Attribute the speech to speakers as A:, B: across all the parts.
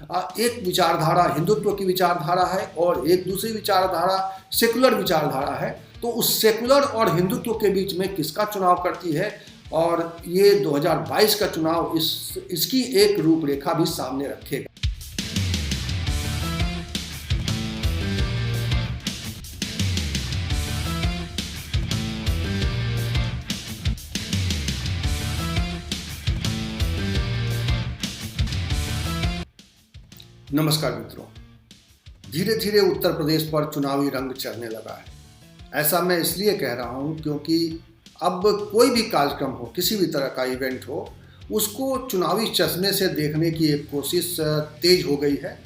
A: एक विचारधारा हिंदुत्व की विचारधारा है और एक दूसरी विचारधारा सेकुलर विचारधारा है। तो उस सेकुलर और हिंदुत्व के बीच में किसका चुनाव करती है, और ये 2022 का चुनाव इसकी एक रूपरेखा भी सामने रखेगा। नमस्कार मित्रों, धीरे धीरे उत्तर प्रदेश पर चुनावी रंग चढ़ने लगा है। ऐसा मैं इसलिए कह रहा हूं क्योंकि अब कोई भी कार्यक्रम हो, किसी भी तरह का इवेंट हो, उसको चुनावी चश्मे से देखने की एक कोशिश तेज हो गई है।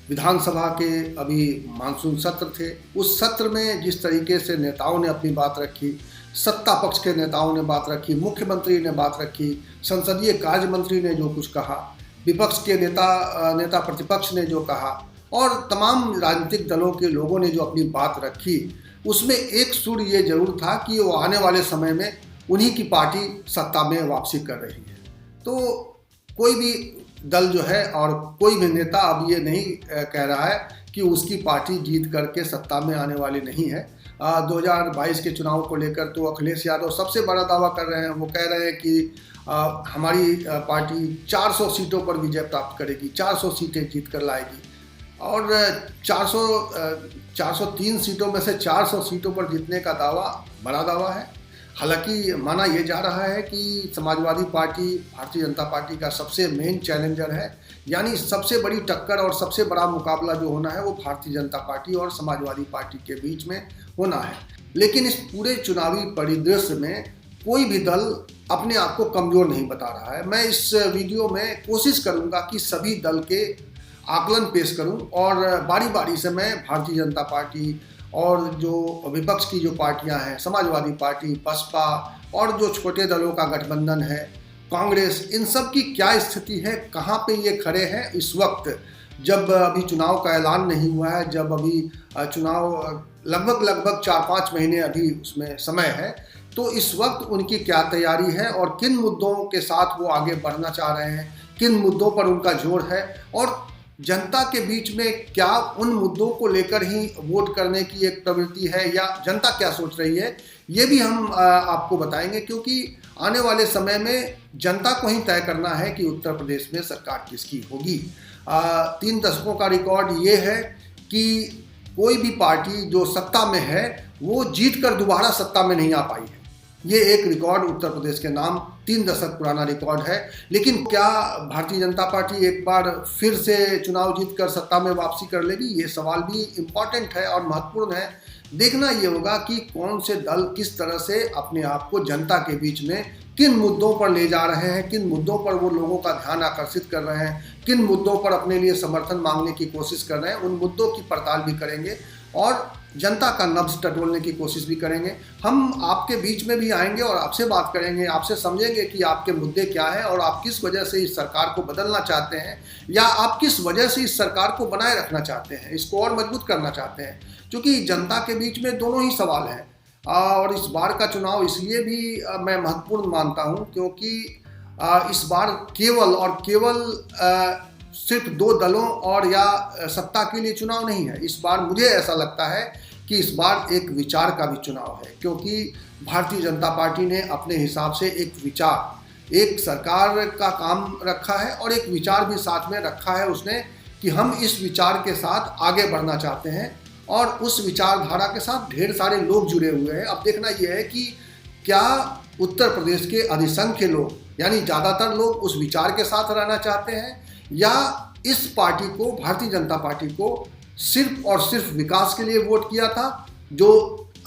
A: विधानसभा के अभी मानसून सत्र थे, उस सत्र में जिस तरीके से नेताओं ने अपनी बात रखी, सत्ता पक्ष के नेताओं ने बात रखी, मुख्यमंत्री ने बात रखी, संसदीय कार्य मंत्री ने जो कुछ कहा, विपक्ष के नेता प्रतिपक्ष ने जो कहा, और तमाम राजनीतिक दलों के लोगों ने जो अपनी बात रखी, उसमें एक सुर ये जरूर था कि वो आने वाले समय में उन्हीं की पार्टी सत्ता में वापसी कर रही है। तो कोई भी दल जो है और कोई भी नेता अब ये नहीं कह रहा है कि उसकी पार्टी जीत करके सत्ता में आने वाली नहीं है। 2022 के चुनाव को लेकर तो अखिलेश यादव सबसे बड़ा दावा कर रहे हैं। वो कह रहे हैं कि हमारी पार्टी 400 सीटों पर विजय प्राप्त करेगी, 400 सीटें जीत कर लाएगी, और 403 सीटों में से 400 सीटों पर जीतने का दावा बड़ा दावा है। हालांकि माना यह जा रहा है कि समाजवादी पार्टी भारतीय जनता पार्टी का सबसे मेन चैलेंजर है, यानी सबसे बड़ी टक्कर और सबसे बड़ा मुकाबला जो होना है वो भारतीय जनता पार्टी और समाजवादी पार्टी के बीच में होना है। लेकिन इस पूरे चुनावी परिदृश्य में कोई भी दल अपने आप को कमजोर नहीं बता रहा है। मैं इस वीडियो में कोशिश करूंगा कि सभी दल के आकलन पेश करूं, और बारी बारी से मैं भारतीय जनता पार्टी और जो विपक्ष की जो पार्टियां हैं, समाजवादी पार्टी, बसपा और जो छोटे दलों का गठबंधन है, कांग्रेस, इन सब की क्या स्थिति है, कहां पे ये खड़े हैं इस वक्त, जब अभी चुनाव का ऐलान नहीं हुआ है, जब अभी चुनाव लगभग 4-5 महीने अभी उसमें समय है। तो इस वक्त उनकी क्या तैयारी है और किन मुद्दों के साथ वो आगे बढ़ना चाह रहे हैं, किन मुद्दों पर उनका जोर है, और जनता के बीच में क्या उन मुद्दों को लेकर ही वोट करने की एक प्रवृत्ति है, या जनता क्या सोच रही है, ये भी हम आपको बताएंगे। क्योंकि आने वाले समय में जनता को ही तय करना है कि उत्तर प्रदेश में सरकार किसकी होगी। 3 दशकों का रिकॉर्ड ये है कि कोई भी पार्टी जो सत्ता में है वो जीत कर दोबारा सत्ता में नहीं आ पाई है। ये एक रिकॉर्ड उत्तर प्रदेश के नाम 3 दशक पुराना रिकॉर्ड है। लेकिन क्या भारतीय जनता पार्टी एक बार फिर से चुनाव जीतकर सत्ता में वापसी कर लेगी, ये सवाल भी इम्पॉर्टेंट है और महत्वपूर्ण है। देखना ये होगा कि कौन से दल किस तरह से अपने आप को जनता के बीच में किन मुद्दों पर ले जा रहे हैं, किन मुद्दों पर वो लोगों का ध्यान आकर्षित कर रहे हैं, किन मुद्दों पर अपने लिए समर्थन मांगने की कोशिश कर रहे हैं। उन मुद्दों की पड़ताल भी करेंगे और जनता का नब्ज टटोलने की कोशिश भी करेंगे। हम आपके बीच में भी आएंगे और आपसे बात करेंगे, आपसे समझेंगे कि आपके मुद्दे क्या हैं और आप किस वजह से इस सरकार को बदलना चाहते हैं, या आप किस वजह से इस सरकार को बनाए रखना चाहते हैं, इसको और मजबूत करना चाहते हैं। क्योंकि जनता के बीच में दोनों ही सवाल हैं। और इस बार का चुनाव इसलिए भी मैं महत्वपूर्ण मानता हूं क्योंकि इस बार केवल सिर्फ 2 दलों और या सत्ता के लिए चुनाव नहीं है। इस बार मुझे ऐसा लगता है कि इस बार एक विचार का भी चुनाव है, क्योंकि भारतीय जनता पार्टी ने अपने हिसाब से एक विचार, एक सरकार का काम रखा है और एक विचार भी साथ में रखा है उसने, कि हम इस विचार के साथ आगे बढ़ना चाहते हैं और उस विचारधारा के साथ ढेर सारे लोग जुड़े हुए हैं। अब देखना यह है कि क्या उत्तर प्रदेश के अधिसंख्य लोग, यानी ज़्यादातर लोग उस विचार के साथ रहना चाहते हैं, या इस पार्टी को, भारतीय जनता पार्टी को सिर्फ और सिर्फ विकास के लिए वोट किया था। जो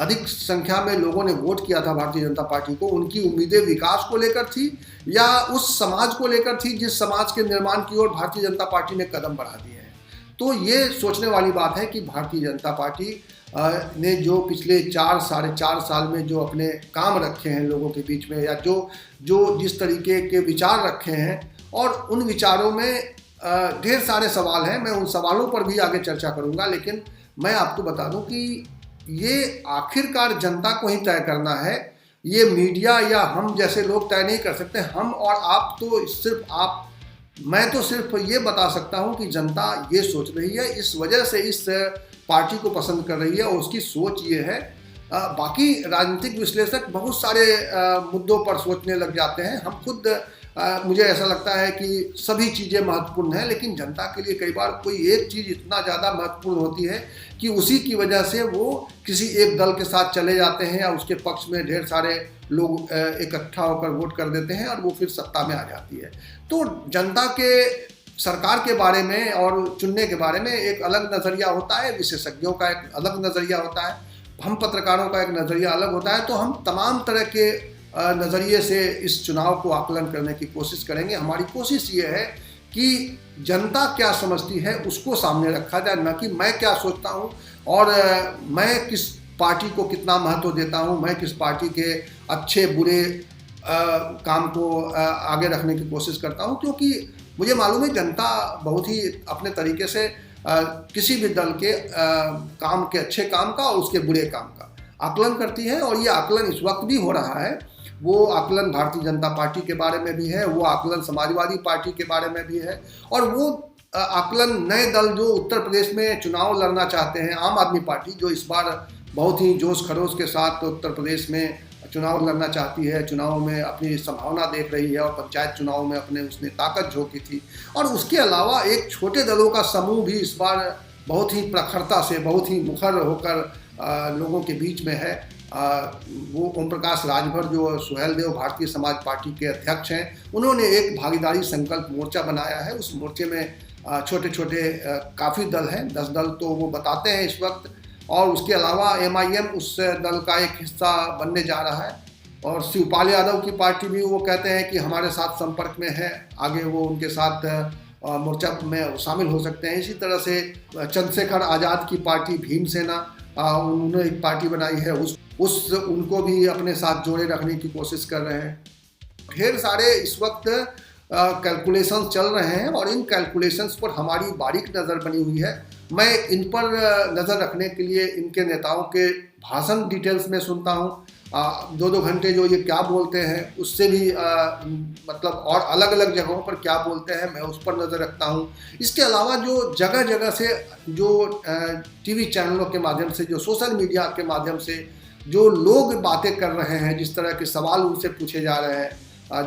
A: अधिक संख्या में लोगों ने वोट किया था भारतीय जनता पार्टी को, उनकी उम्मीदें विकास को लेकर थी या उस समाज को लेकर थी जिस समाज के निर्माण की ओर भारतीय जनता पार्टी ने कदम बढ़ा दिए हैं। तो ये सोचने वाली बात है कि भारतीय जनता पार्टी ने जो पिछले 4-4.5 साल में जो अपने काम रखे हैं लोगों के बीच में, या जो जिस तरीके के विचार रखे हैं, और उन विचारों में ढेर सारे सवाल हैं। मैं उन सवालों पर भी आगे चर्चा करूंगा, लेकिन मैं आपको बता दूं कि ये आखिरकार जनता को ही तय करना है। ये मीडिया या हम जैसे लोग तय नहीं कर सकते। हम और आप तो सिर्फ आप मैं तो सिर्फ ये बता सकता हूँ कि जनता ये सोच रही है, इस वजह से इस पार्टी को पसंद कर रही है और उसकी सोच ये है। बाकी राजनीतिक विश्लेषक बहुत सारे मुद्दों पर सोचने लग जाते हैं। हम खुद मुझे ऐसा लगता है कि सभी चीज़ें महत्वपूर्ण हैं, लेकिन जनता के लिए कई बार कोई एक चीज़ इतना ज़्यादा महत्वपूर्ण होती है कि उसी की वजह से वो किसी एक दल के साथ चले जाते हैं या उसके पक्ष में ढेर सारे लोग इकट्ठा होकर वोट कर देते हैं और वो फिर सत्ता में आ जाती है। तो जनता के सरकार के बारे में और चुनने के बारे में एक अलग नज़रिया होता है, विशेषज्ञों का एक अलग नज़रिया होता है, हम पत्रकारों का एक नज़रिया अलग होता है। तो हम तमाम तरह के नज़रिए से इस चुनाव को आकलन करने की कोशिश करेंगे। हमारी कोशिश ये है कि जनता क्या समझती है उसको सामने रखा जाए, न कि मैं क्या सोचता हूँ और मैं किस पार्टी को कितना महत्व देता हूँ, मैं किस पार्टी के अच्छे बुरे काम को आगे रखने की कोशिश करता हूँ। क्योंकि मुझे मालूम है जनता बहुत ही अपने तरीके से किसी भी दल के काम के अच्छे काम का और उसके बुरे काम का आकलन करती है, और ये आकलन इस वक्त भी हो रहा है। वो आकलन भारतीय जनता पार्टी के बारे में भी है, वो आकलन समाजवादी पार्टी के बारे में भी है, और वो आकलन नए दल जो उत्तर प्रदेश में चुनाव लड़ना चाहते हैं, आम आदमी पार्टी जो इस बार बहुत ही जोश खरोश के साथ उत्तर प्रदेश में चुनाव लड़ना चाहती है, चुनाव में अपनी संभावना देख रही है और पंचायत चुनाव में अपने उसने ताकत झोंकी थी। और उसके अलावा एक छोटे दलों का समूह भी इस बार बहुत ही प्रखरता से, बहुत ही मुखर होकर लोगों के बीच में है। वो ओम प्रकाश राजभर जो सुहेलदेव भारतीय समाज पार्टी के अध्यक्ष हैं, उन्होंने एक भागीदारी संकल्प मोर्चा बनाया है। उस मोर्चे में छोटे छोटे काफ़ी दल हैं, 10 दल तो वो बताते हैं इस वक्त, और उसके अलावा MIM उस दल का एक हिस्सा बनने जा रहा है, और शिवपाल यादव की पार्टी भी वो कहते हैं कि हमारे साथ संपर्क में है, आगे वो उनके साथ मोर्चा में शामिल हो सकते हैं। इसी तरह से चंद्रशेखर आज़ाद की पार्टी भीमसेना, उन्होंने एक पार्टी बनाई है, उनको भी अपने साथ जोड़े रखने की कोशिश कर रहे हैं। ढेर सारे इस वक्त कैलकुलेशंस चल रहे हैं और इन कैलकुलेशंस पर हमारी बारीक नज़र बनी हुई है। मैं इन पर नज़र रखने के लिए इनके नेताओं के भाषण डिटेल्स में सुनता हूँ, 2-2 घंटे जो ये क्या बोलते हैं उससे भी मतलब और अलग अलग जगहों पर क्या बोलते हैं मैं उस पर नज़र रखता हूँ। इसके अलावा जो जगह जगह से जो TV चैनलों के माध्यम से, जो सोशल मीडिया के माध्यम से जो लोग बातें कर रहे हैं, जिस तरह के सवाल उनसे पूछे जा रहे हैं,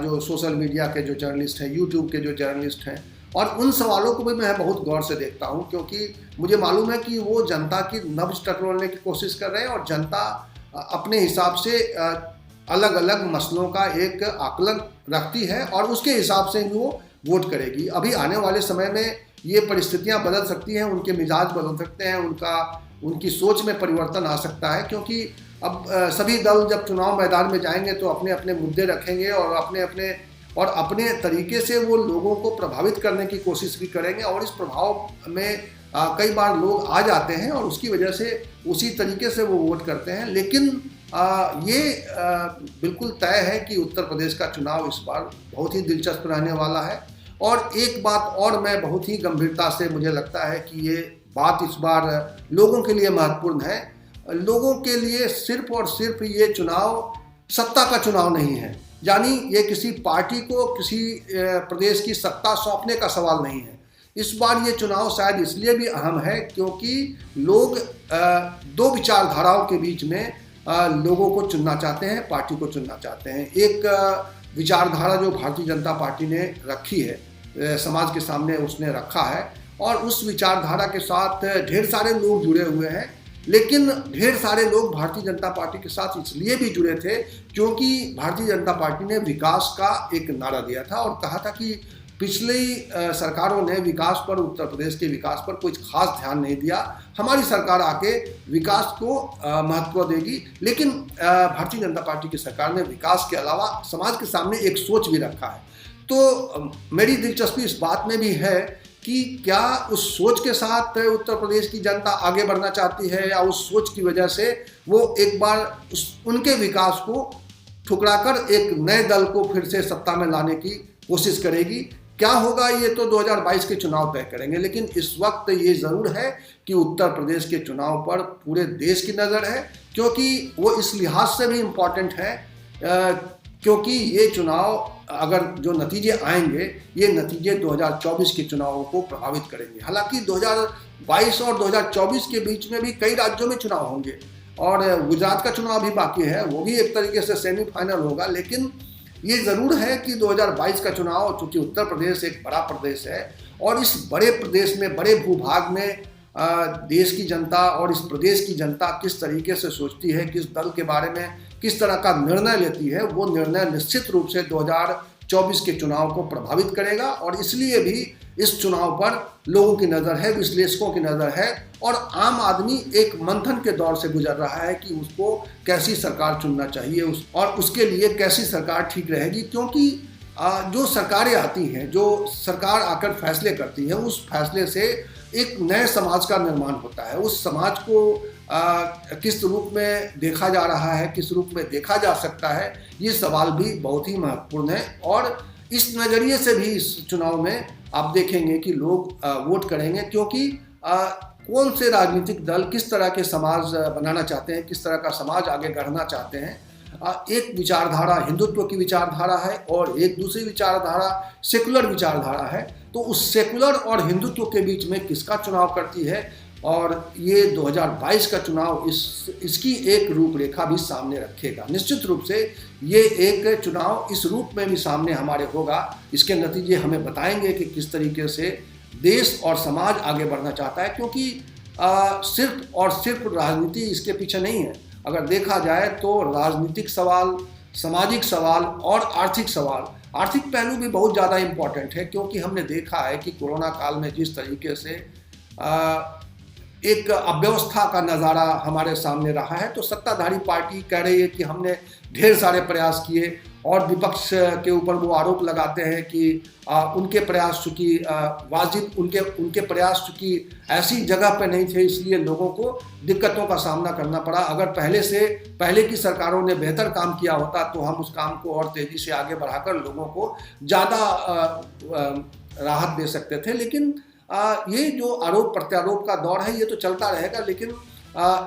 A: जो सोशल मीडिया के जो जर्नलिस्ट हैं, यूट्यूब के जो जर्नलिस्ट हैं, और उन सवालों को भी मैं बहुत गौर से देखता हूं, क्योंकि मुझे मालूम है कि वो जनता की नब्ज टटोलने की कोशिश कर रहे हैं और जनता अपने हिसाब से अलग अलग मसलों का एक आकलन रखती है और उसके हिसाब से वो वोट करेगी। अभी आने वाले समय में ये परिस्थितियां बदल सकती हैं, उनके मिजाज बदल सकते हैं, उनकी सोच में परिवर्तन आ सकता है, क्योंकि अब सभी दल जब चुनाव मैदान में जाएंगे तो अपने अपने मुद्दे रखेंगे और अपने तरीके से वो लोगों को प्रभावित करने की कोशिश भी करेंगे, और इस प्रभाव में कई बार लोग आ जाते हैं और उसकी वजह से उसी तरीके से वो वोट करते हैं। लेकिन ये बिल्कुल तय है कि उत्तर प्रदेश का चुनाव इस बार बहुत ही दिलचस्प रहने वाला है। और एक बात और मैं बहुत ही गंभीरता से मुझे लगता है कि ये बात इस बार लोगों के लिए महत्वपूर्ण है। लोगों के लिए सिर्फ और सिर्फ ये चुनाव सत्ता का चुनाव नहीं है, यानी ये किसी पार्टी को किसी प्रदेश की सत्ता सौंपने का सवाल नहीं है। इस बार ये चुनाव शायद इसलिए भी अहम है क्योंकि लोग 2 विचारधाराओं के बीच में लोगों को चुनना चाहते हैं, पार्टी को चुनना चाहते हैं। एक विचारधारा जो भारतीय जनता पार्टी ने रखी है, समाज के सामने उसने रखा है, और उस विचारधारा के साथ ढेर सारे लोग जुड़े हुए हैं। लेकिन ढेर सारे लोग भारतीय जनता पार्टी के साथ इसलिए भी जुड़े थे क्योंकि भारतीय जनता पार्टी ने विकास का एक नारा दिया था और कहा था कि पिछली सरकारों ने विकास पर, उत्तर प्रदेश के विकास पर कुछ खास ध्यान नहीं दिया, हमारी सरकार आके विकास को महत्व देगी। लेकिन भारतीय जनता पार्टी की सरकार ने विकास के अलावा समाज के सामने एक सोच भी रखा है। तो मेरी दिलचस्पी इस बात में भी है कि क्या उस सोच के साथ उत्तर प्रदेश की जनता आगे बढ़ना चाहती है, या उस सोच की वजह से वो एक बार उनके विकास को ठुकराकर एक नए दल को फिर से सत्ता में लाने की कोशिश करेगी। क्या होगा ये तो 2022 के चुनाव तय करेंगे, लेकिन इस वक्त ये ज़रूर है कि उत्तर प्रदेश के चुनाव पर पूरे देश की नज़र है, क्योंकि वो इस लिहाज से भी इम्पॉर्टेंट है क्योंकि ये चुनाव, अगर जो नतीजे आएंगे, ये नतीजे 2024 के चुनावों को प्रभावित करेंगे। हालांकि 2022 और 2024 के बीच में भी कई राज्यों में चुनाव होंगे और गुजरात का चुनाव भी बाकी है, वो भी एक तरीके से सेमीफाइनल होगा। लेकिन ये ज़रूर है कि 2022 का चुनाव, चूँकि उत्तर प्रदेश एक बड़ा प्रदेश है और इस बड़े प्रदेश में, बड़े भूभाग में देश की जनता और इस प्रदेश की जनता किस तरीके से सोचती है, किस दल के बारे में किस तरह का निर्णय लेती है, वो निर्णय निश्चित रूप से 2024 के चुनाव को प्रभावित करेगा। और इसलिए भी इस चुनाव पर लोगों की नज़र है, विश्लेषकों की नज़र है और आम आदमी एक मंथन के दौर से गुजर रहा है कि उसको कैसी सरकार चुनना चाहिए और उसके लिए कैसी सरकार ठीक रहेगी। क्योंकि जो सरकारें आती हैं, जो सरकार आकर फैसले करती है, उस फैसले से एक नए समाज का निर्माण होता है। उस समाज को किस रूप में देखा जा रहा है, किस रूप में देखा जा सकता है, ये सवाल भी बहुत ही महत्वपूर्ण है। और इस नज़रिए से भी इस चुनाव में आप देखेंगे कि लोग वोट करेंगे, क्योंकि कौन से राजनीतिक दल किस तरह के समाज बनाना चाहते हैं, किस तरह का समाज आगे गढ़ना चाहते हैं। एक विचारधारा हिंदुत्व की विचारधारा है और एक दूसरी विचारधारा सेकुलर विचारधारा है। तो उस सेकुलर और हिंदुत्व के बीच में किसका चुनाव करती है, और ये 2022 का चुनाव इसकी एक रूपरेखा भी सामने रखेगा। निश्चित रूप से ये एक चुनाव इस रूप में भी सामने हमारे होगा। इसके नतीजे हमें बताएंगे कि किस तरीके से देश और समाज आगे बढ़ना चाहता है। क्योंकि सिर्फ और सिर्फ राजनीति इसके पीछे नहीं है। अगर देखा जाए तो राजनीतिक सवाल, सामाजिक सवाल और आर्थिक सवाल, आर्थिक पहलू भी बहुत ज़्यादा इम्पॉर्टेंट है। क्योंकि हमने देखा है कि कोरोना काल में जिस तरीके से एक अव्यवस्था का नज़ारा हमारे सामने रहा है, तो सत्ताधारी पार्टी कह रही है कि हमने ढेर सारे प्रयास किए और विपक्ष के ऊपर वो आरोप लगाते हैं कि उनके प्रयास चूँकि वाजिब, उनके प्रयास चूँकि ऐसी जगह पर नहीं थे, इसलिए लोगों को दिक्कतों का सामना करना पड़ा। अगर पहले की सरकारों ने बेहतर काम किया होता तो हम उस काम को और तेज़ी से आगे बढ़ाकर लोगों को ज़्यादा राहत दे सकते थे। लेकिन ये जो आरोप प्रत्यारोप का दौर है, ये तो चलता रहेगा। लेकिन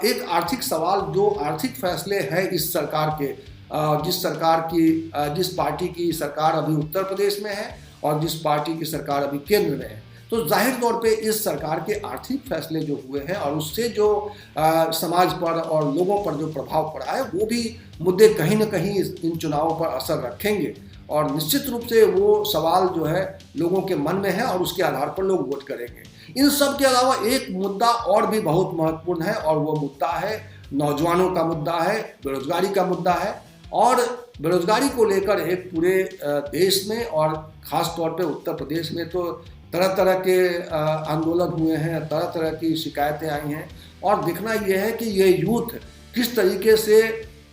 A: एक आर्थिक सवाल, जो आर्थिक फैसले हैं इस सरकार के, जिस पार्टी की सरकार अभी उत्तर प्रदेश में है और जिस पार्टी की सरकार अभी केंद्र में है, तो जाहिर तौर पे इस सरकार के आर्थिक फैसले जो हुए हैं और उससे जो समाज पर और लोगों पर जो प्रभाव पड़ा है, वो भी मुद्दे कहीं ना कहीं इन चुनावों पर असर रखेंगे। और निश्चित रूप से वो सवाल जो है लोगों के मन में है और उसके आधार पर लोग वोट करेंगे। इन सब के अलावा एक मुद्दा और भी बहुत महत्वपूर्ण है और वो मुद्दा है नौजवानों का मुद्दा है, बेरोजगारी का मुद्दा है। और बेरोजगारी को लेकर एक पूरे देश में और ख़ास तौर पे उत्तर प्रदेश में तो तरह तरह के आंदोलन हुए हैं, तरह तरह की शिकायतें आई हैं। और दिखना यह है कि ये यूथ किस तरीके से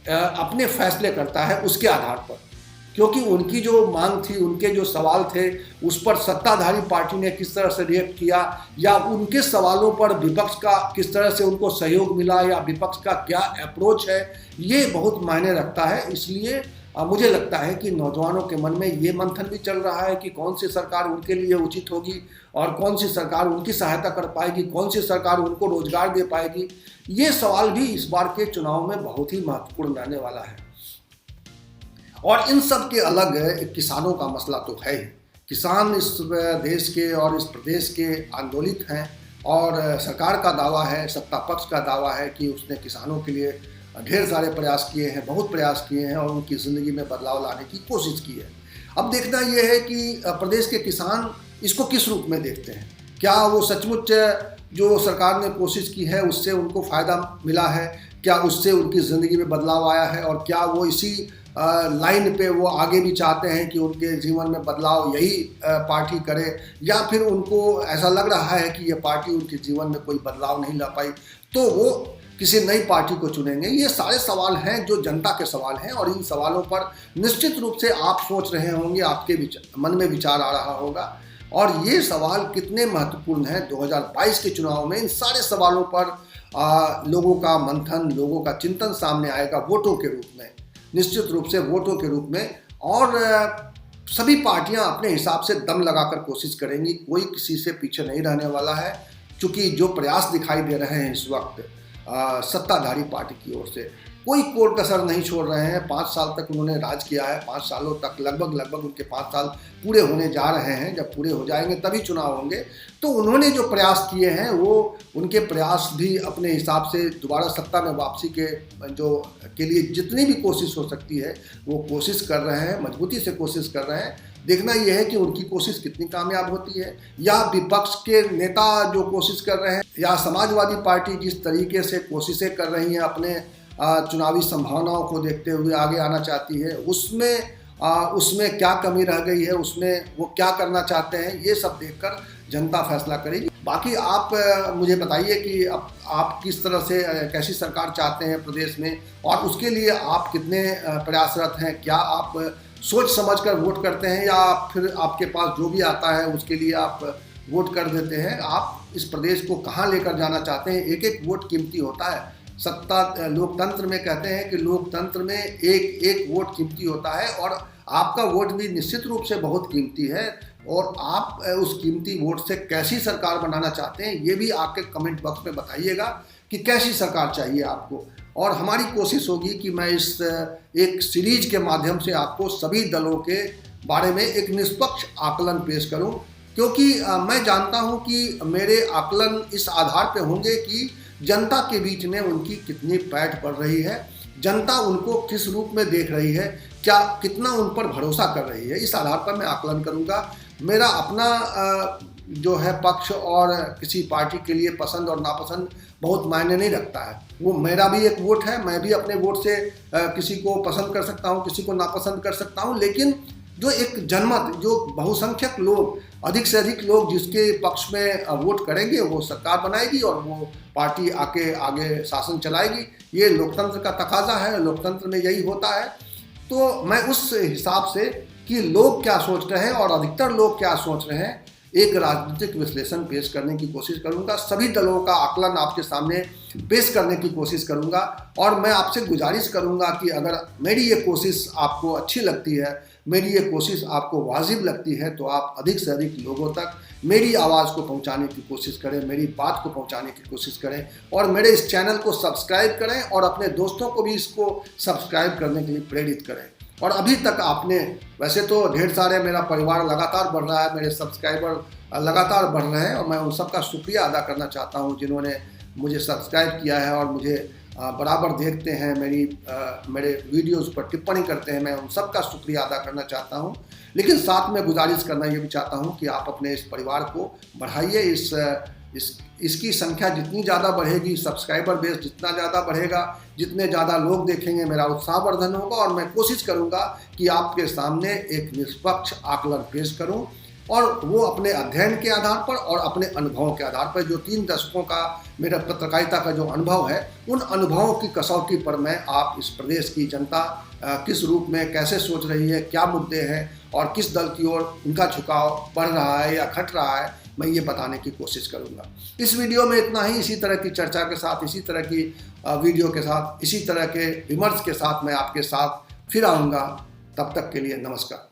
A: अपने फैसले करता है उसके आधार पर। क्योंकि उनकी जो मांग थी, उनके जो सवाल थे, उस पर सत्ताधारी पार्टी ने किस तरह से रिएक्ट किया, या उनके सवालों पर विपक्ष का किस तरह से उनको सहयोग मिला, या विपक्ष का क्या अप्रोच है, ये बहुत मायने रखता है। इसलिए मुझे लगता है कि नौजवानों के मन में ये मंथन भी चल रहा है कि कौन सी सरकार उनके लिए उचित होगी और कौन सी सरकार उनकी सहायता कर पाएगी, कौन सी सरकार उनको रोजगार दे पाएगी। ये सवाल भी इस बार के चुनाव में बहुत ही महत्वपूर्ण रहने वाला है। और इन सब के अलग किसानों का मसला तो है ही। किसान इस देश के और इस प्रदेश के आंदोलित हैं और सरकार का दावा है, सत्ता पक्ष का दावा है कि उसने किसानों के लिए ढेर सारे प्रयास किए हैं, बहुत प्रयास किए हैं और उनकी ज़िंदगी में बदलाव लाने की कोशिश की है। अब देखना यह है कि प्रदेश के किसान इसको किस रूप में देखते हैं। क्या वो सचमुच जो सरकार ने कोशिश की है उससे उनको फ़ायदा मिला है, क्या उससे उनकी ज़िंदगी में बदलाव आया है, और क्या वो इसी लाइन पे वो आगे भी चाहते हैं कि उनके जीवन में बदलाव यही पार्टी करे, या फिर उनको ऐसा लग रहा है कि ये पार्टी उनके जीवन में कोई बदलाव नहीं ला पाई तो वो किसी नई पार्टी को चुनेंगे। ये सारे सवाल हैं जो जनता के सवाल हैं और इन सवालों पर निश्चित रूप से आप सोच रहे होंगे, आपके मन में विचार आ रहा होगा। और ये सवाल कितने महत्वपूर्ण हैं 2022 के चुनाव में, इन सारे सवालों पर लोगों का मंथन, लोगों का चिंतन सामने आएगा वोटों के रूप में, निश्चित रूप से वोटों के रूप में। और सभी पार्टियां अपने हिसाब से दम लगाकर कोशिश करेंगी, कोई किसी से पीछे नहीं रहने वाला है। क्योंकि जो प्रयास दिखाई दे रहे हैं इस वक्त सत्ताधारी पार्टी की ओर से, कोई कोर कसर नहीं छोड़ रहे हैं। 5 साल तक उन्होंने राज किया है, 5 सालों तक लगभग उनके 5 साल पूरे होने जा रहे हैं। जब पूरे हो जाएंगे तभी चुनाव होंगे। तो उन्होंने जो प्रयास किए हैं वो उनके प्रयास भी अपने हिसाब से दोबारा सत्ता में वापसी के लिए जितनी भी कोशिश हो सकती है वो कोशिश कर रहे हैं, मजबूती से कोशिश कर रहे हैं। देखना यह है कि उनकी कोशिश कितनी कामयाब होती है, या विपक्ष के नेता जो कोशिश कर रहे हैं, या समाजवादी पार्टी जिस तरीके से कोशिशें कर रही है अपने चुनावी संभावनाओं को देखते हुए आगे आना चाहती है, उसमें क्या कमी रह गई है, उसमें वो क्या करना चाहते हैं, ये सब देखकर जनता फैसला करेगी। बाकी आप मुझे बताइए कि आप किस तरह से कैसी सरकार चाहते हैं प्रदेश में, और उसके लिए आप कितने प्रयासरत हैं। क्या आप सोच समझकर वोट करते हैं, या फिर आपके पास जो भी आता है उसके लिए आप वोट कर देते हैं। आप इस प्रदेश को कहाँ लेकर जाना चाहते हैं। एक एक वोट कीमती होता है। लोकतंत्र में कहते हैं कि लोकतंत्र में एक एक वोट कीमती होता है, और आपका वोट भी निश्चित रूप से बहुत कीमती है। और आप उस कीमती वोट से कैसी सरकार बनाना चाहते हैं ये भी आपके कमेंट बॉक्स में बताइएगा कि कैसी सरकार चाहिए आपको। और हमारी कोशिश होगी कि मैं इस एक सीरीज के माध्यम से आपको सभी दलों के बारे में एक निष्पक्ष आकलन पेश करूं, क्योंकि मैं जानता हूं कि मेरे आकलन इस आधार पर होंगे कि जनता के बीच में उनकी कितनी पैठ पड़ रही है, जनता उनको किस रूप में देख रही है, कितना उन पर भरोसा कर रही है। इस आधार पर मैं आकलन करूंगा। मेरा अपना जो है पक्ष और किसी पार्टी के लिए पसंद और नापसंद बहुत मायने नहीं रखता है। वो मेरा भी एक वोट है, मैं भी अपने वोट से किसी को पसंद कर सकता हूँ, किसी को नापसंद कर सकता हूँ। लेकिन जो एक जनमत, जो बहुसंख्यक लोग, अधिक से अधिक लोग जिसके पक्ष में वोट करेंगे वो सरकार बनाएगी और वो पार्टी आगे शासन चलाएगी। ये लोकतंत्र का तकाजा है, लोकतंत्र में यही होता है। तो मैं उस हिसाब से कि लोग क्या सोच रहे हैं और अधिकतर लोग क्या सोच रहे हैं, एक राजनीतिक विश्लेषण पेश करने की कोशिश करूंगा। सभी दलों का आकलन आपके सामने पेश करने की कोशिश करूंगा। और मैं आपसे गुजारिश करूंगा कि अगर मेरी ये कोशिश आपको अच्छी लगती है, मेरी ये कोशिश आपको वाजिब लगती है, तो आप अधिक से अधिक लोगों तक मेरी आवाज़ को पहुंचाने की कोशिश करें, मेरी बात को पहुंचाने की कोशिश करें, और मेरे इस चैनल को सब्सक्राइब करें और अपने दोस्तों को भी इसको सब्सक्राइब करने के लिए प्रेरित करें। और अभी तक आपने, वैसे तो ढेर सारे, मेरा परिवार लगातार बढ़ रहा है, मेरे सब्सक्राइबर लगातार बढ़ रहे हैं, और मैं उन सबका शुक्रिया अदा करना चाहता हूं जिन्होंने मुझे सब्सक्राइब किया है और मुझे बराबर देखते हैं, मेरे वीडियोस पर टिप्पणी करते हैं। मैं उन सबका शुक्रिया अदा करना चाहता हूं। लेकिन साथ में गुजारिश करना ये भी चाहता हूं कि आप अपने इस परिवार को बढ़ाइए। इसकी संख्या जितनी ज़्यादा बढ़ेगी, सब्सक्राइबर बेस जितना ज़्यादा बढ़ेगा, जितने ज़्यादा लोग देखेंगे, मेरा उत्साहवर्धन होगा। और मैं कोशिश करूँगा कि आपके सामने एक निष्पक्ष आकलन पेश करूँ, और वो अपने अध्ययन के आधार पर और अपने अनुभवों के आधार पर, जो 3 दशकों का मेरा पत्रकारिता का जो अनुभव है, उन अनुभवों की कसौटी पर मैं आप इस प्रदेश की जनता किस रूप में कैसे सोच रही है, क्या मुद्दे हैं और किस दल की ओर उनका झुकाव बढ़ रहा है या घट रहा है, मैं ये बताने की कोशिश करूंगा। इस वीडियो में इतना ही। इसी तरह की चर्चा के साथ, इसी तरह की वीडियो के साथ, इसी तरह के विमर्श के साथ मैं आपके साथ फिर आऊँगा। तब तक के लिए नमस्कार।